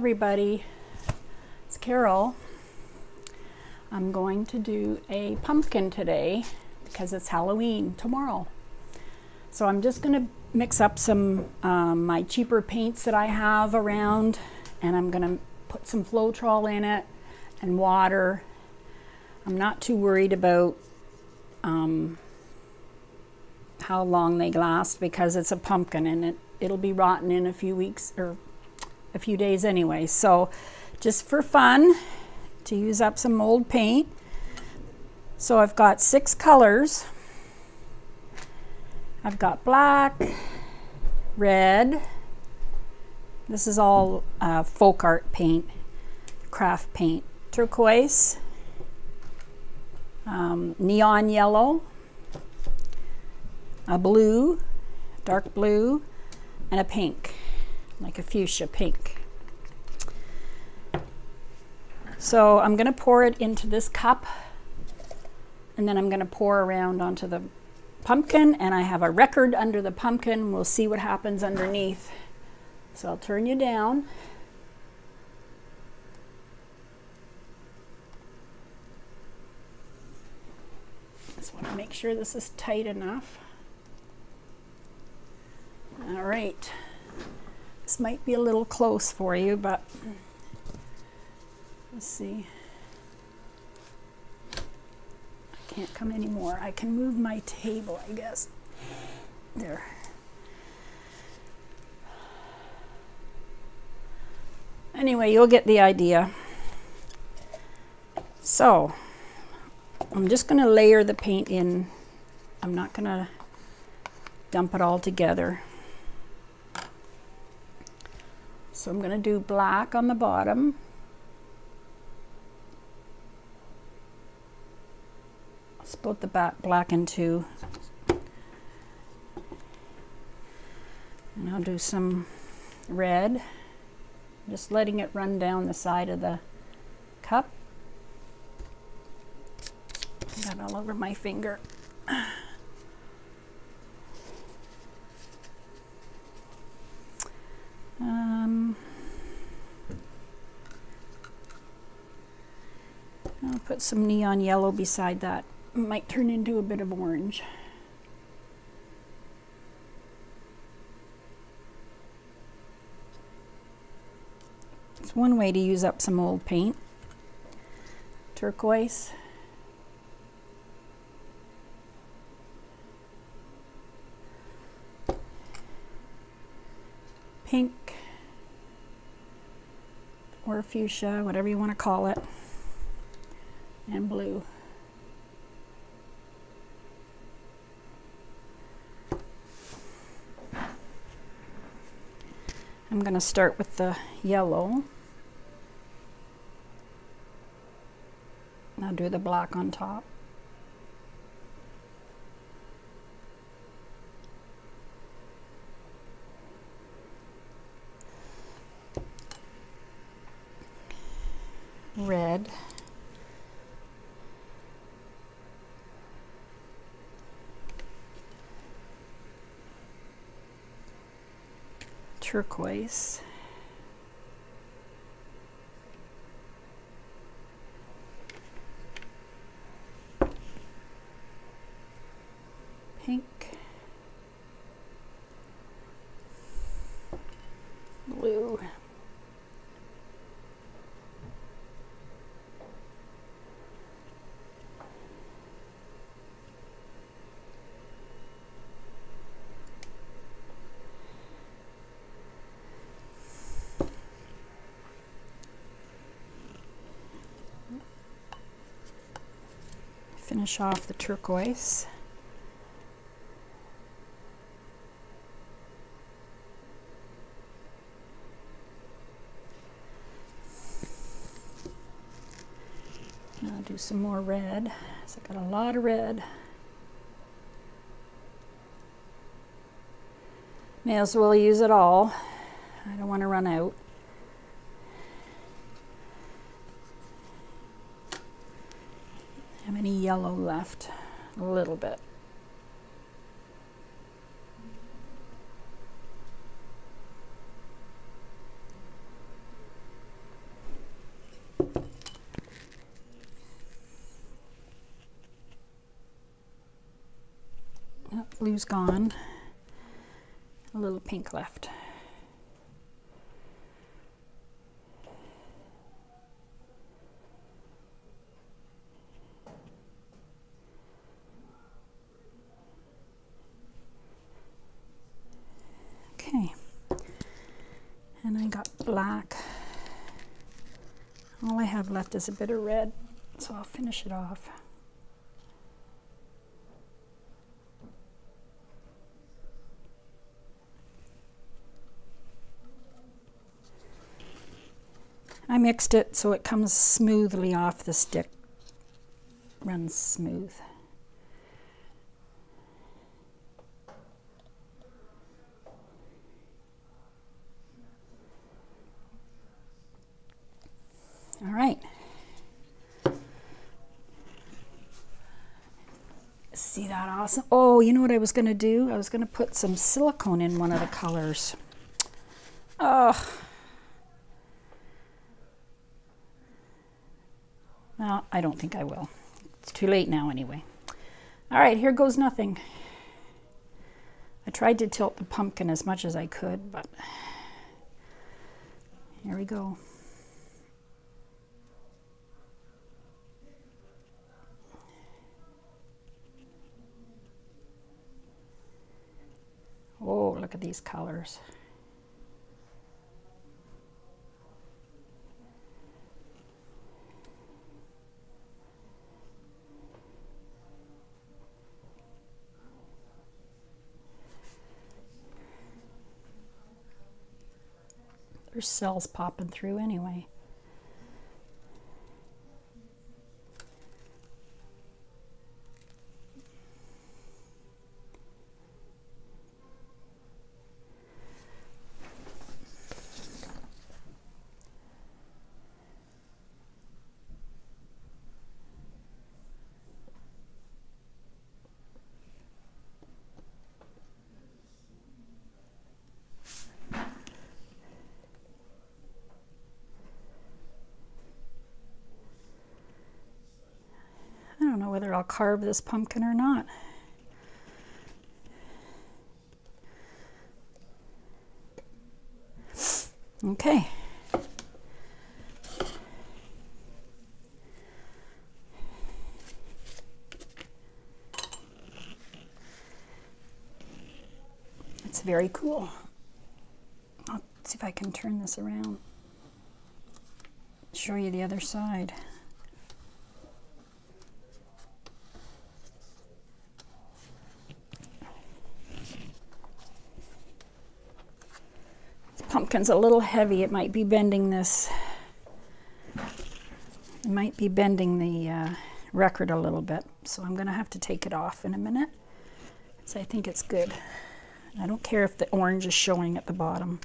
everybody, it's Carol. I'm going to do a pumpkin today because it's Halloween tomorrow. So I'm just going to mix up some my cheaper paints that I have around, and I'm going to put some floetrol in it and water. I'm not too worried about how long they last because it's a pumpkin and it'll be rotten in a few weeks or a few days anyway. So just for fun, to use up some old paint. So I've got 6 colors. I've got black, red. This is all folk art paint, craft paint. Turquoise, neon yellow, a blue, dark blue, and a pink, like a fuchsia pink. So I'm going to pour it into this cup, and then I'm going to pour around onto the pumpkin, and I have a record under the pumpkin. We'll see what happens underneath. So I'll turn you down. Just want to make sure this is tight enough. All right, this might be a little close for you, but let's see. I can't come anymore. I can move my table, I guess. There. Anyway, you'll get the idea. So I'm just going to layer the paint in. I'm not going to dump it all together. So I'm going to do black on the bottom. I'll split the black in two. And I'll do some red. Just letting it run down the side of the cup. Got all over my finger. I'll put some neon yellow beside that. It might turn into a bit of orange. It's one way to use up some old paint. Turquoise. Pink or fuchsia, whatever you want to call it, and blue. I'm going to start with the yellow. I'll do the black on top. Red. Turquoise. Pink. Blue. Finish off the turquoise. And I'll do some more red. So I got a lot of red. May as well use it all. I don't want to run out. Have any yellow left? A little bit. Blue's gone. A little pink left. Okay. And I got black. All I have left is a bit of red, so I'll finish it off. I mixed it so it comes smoothly off the stick, runs smooth. All right. See that awesome? Oh, you know what I was going to do? I was going to put some silicone in one of the colors. Oh. Well, I don't think I will. It's too late now anyway. All right, here goes nothing. I tried to tilt the pumpkin as much as I could, but here we go. Oh, look at these colors. There's cells popping through anyway. I don't know whether I'll carve this pumpkin or not. Okay. It's very cool. I'll see if I can turn this around. Show you the other side. Pumpkin's a little heavy. It might be bending this. It might be bending the record a little bit. So I'm going to have to take it off in a minute. So I think it's good. I don't care if the orange is showing at the bottom.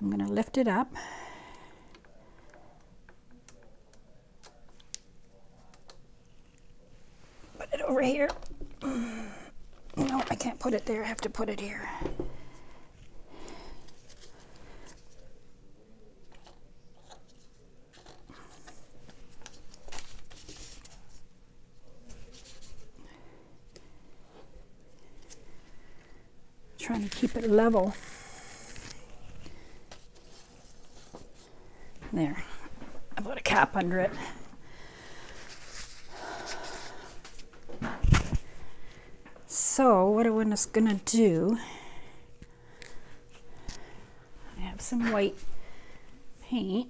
I'm going to lift it up. Put it over here. No, I can't put it there. I have to put it here. Trying to keep it level. There. I put a cap under it. So what I'm just gonna do, I have some white paint.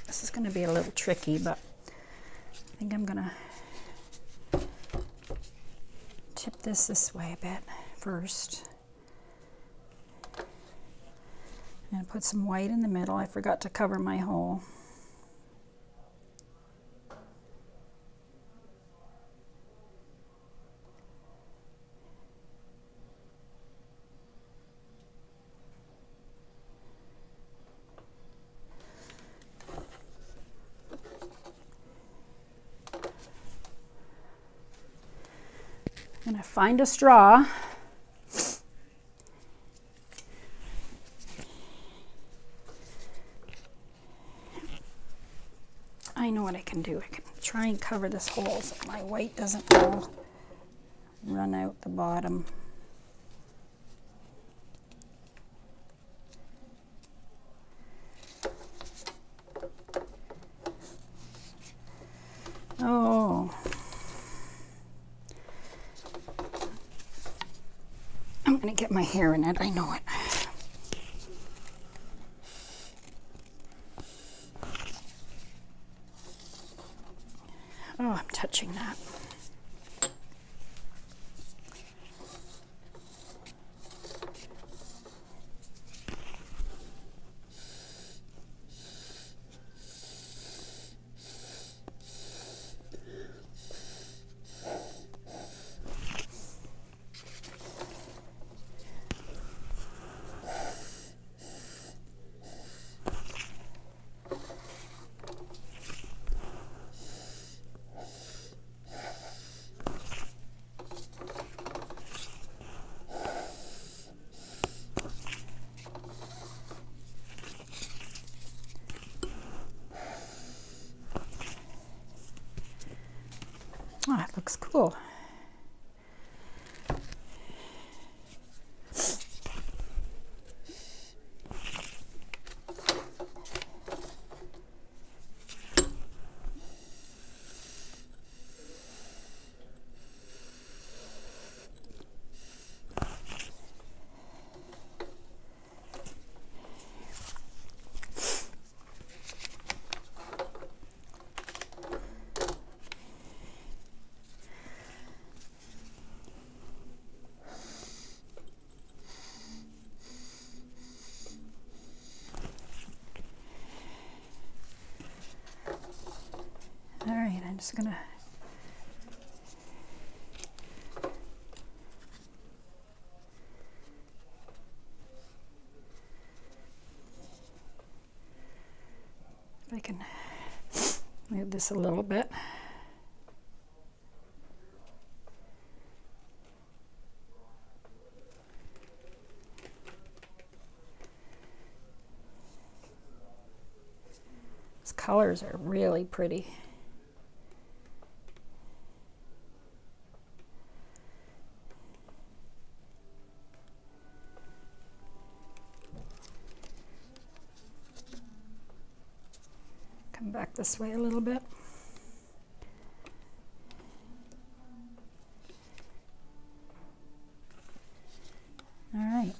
This is gonna be a little tricky, but I think I'm gonna tip this way a bit first. And put some white in the middle. I forgot to cover my hole. I'm gonna find a straw. I know what I can do. I can try and cover this hole so my white doesn't all run out the bottom. Oh, I'm gonna get my hair in it, I know it. Oh, I'm touching that. Oh, it looks cool. All right, I'm just gonna if I can move this a little bit. These colors are really pretty. Come back this way a little bit. All right,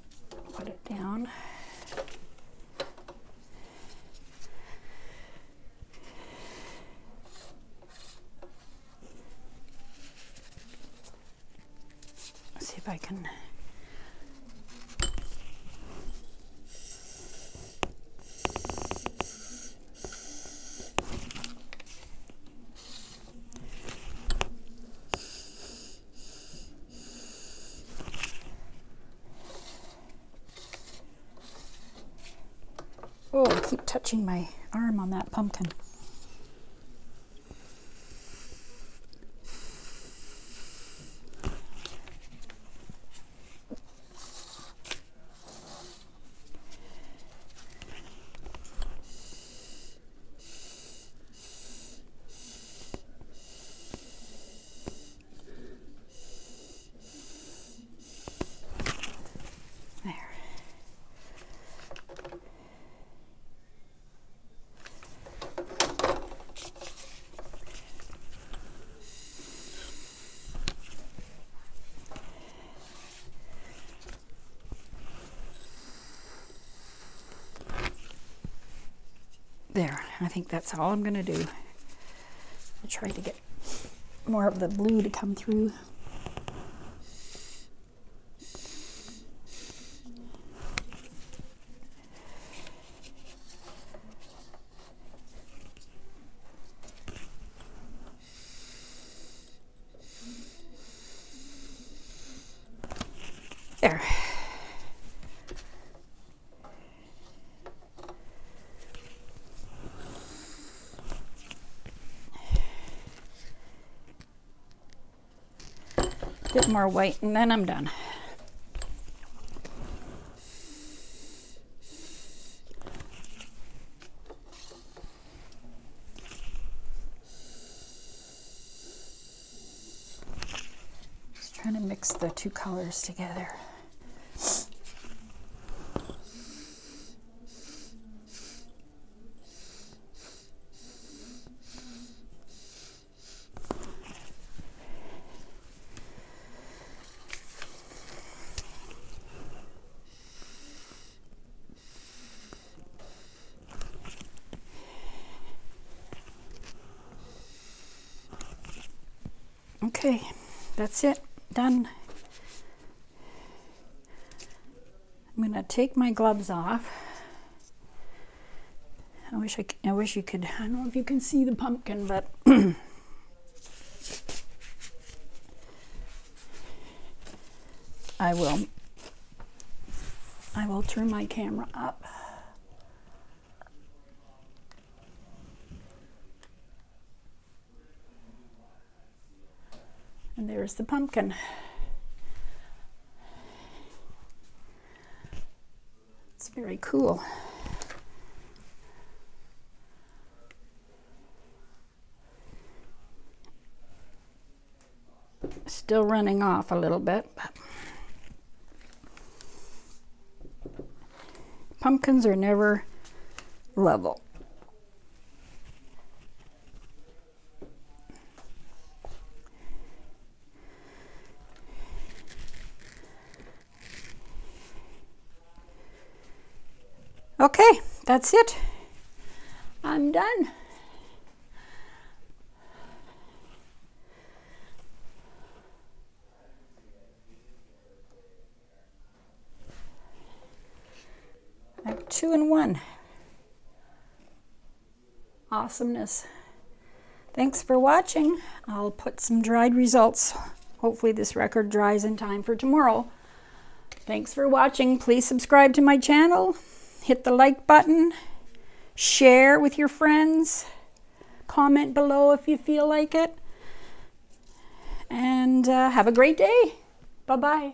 put it down. Let's see if I can. Oh, I keep touching my arm on that pumpkin. There, I think that's all I'm gonna do. I'll try to get more of the blue to come through. There. Bit more white and then I'm done. Trying to mix the two colors together. Okay, that's it, done. I'm gonna take my gloves off. I wish you could, I don't know if you can see the pumpkin, but I will turn my camera up. And there's the pumpkin. It's very cool. Still running off a little bit, but pumpkins are never level. Okay, that's it. I'm done. I have 2 in 1. Awesomeness. Thanks for watching. I'll put some dried results. Hopefully this record dries in time for tomorrow. Thanks for watching. Please subscribe to my channel. Hit the like button. Share with your friends. Comment below if you feel like it. And have a great day. Bye-bye.